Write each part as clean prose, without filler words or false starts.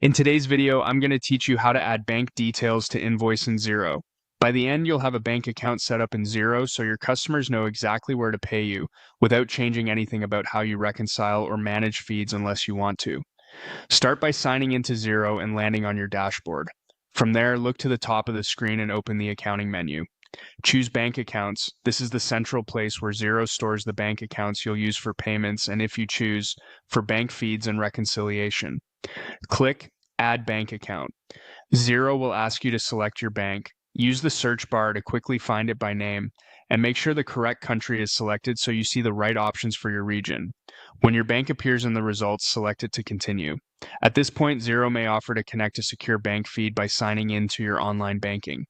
In today's video, I'm going to teach you how to add bank details to Invoice in Xero. By the end, you'll have a bank account set up in Xero so your customers know exactly where to pay you without changing anything about how you reconcile or manage feeds unless you want to. Start by signing into Xero and landing on your dashboard. From there, look to the top of the screen and open the accounting menu. Choose bank accounts. This is the central place where Xero stores the bank accounts you'll use for payments and, if you choose, for bank feeds and reconciliation. Click Add Bank Account. Xero will ask you to select your bank. Use the search bar to quickly find it by name, and make sure the correct country is selected so you see the right options for your region. When your bank appears in the results, select it to continue. At this point, Xero may offer to connect a secure bank feed by signing in to your online banking.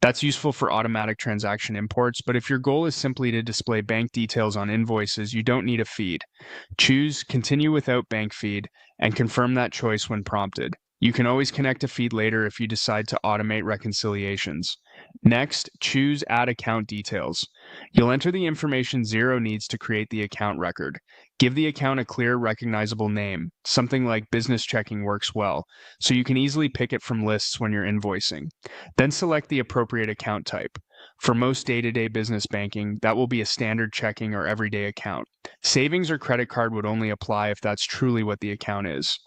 That's useful for automatic transaction imports, but if your goal is simply to display bank details on invoices, you don't need a feed. Choose Continue Without Bank Feed and confirm that choice when prompted. You can always connect a feed later if you decide to automate reconciliations. Next, choose Add Account Details. You'll enter the information Xero needs to create the account record. Give the account a clear, recognizable name. Something like business checking works well, so you can easily pick it from lists when you're invoicing. Then select the appropriate account type. For most day-to-day business banking, that will be a standard checking or everyday account. Savings or credit card would only apply if that's truly what the account is.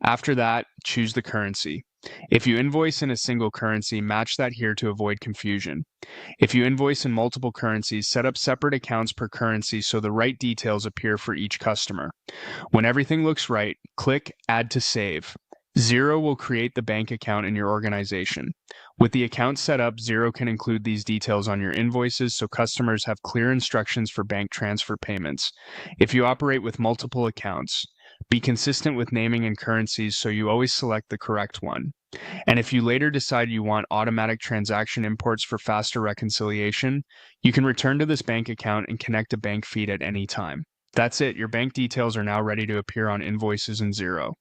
After that, choose the currency. If you invoice in a single currency, match that here to avoid confusion. If you invoice in multiple currencies, set up separate accounts per currency so the right details appear for each customer. When everything looks right, click Add to Save. Xero will create the bank account in your organization. With the account set up, Xero can include these details on your invoices so customers have clear instructions for bank transfer payments. If you operate with multiple accounts, be consistent with naming and currencies so you always select the correct one. And if you later decide you want automatic transaction imports for faster reconciliation, you can return to this bank account and connect a bank feed at any time. That's it, your bank details are now ready to appear on invoices in Xero.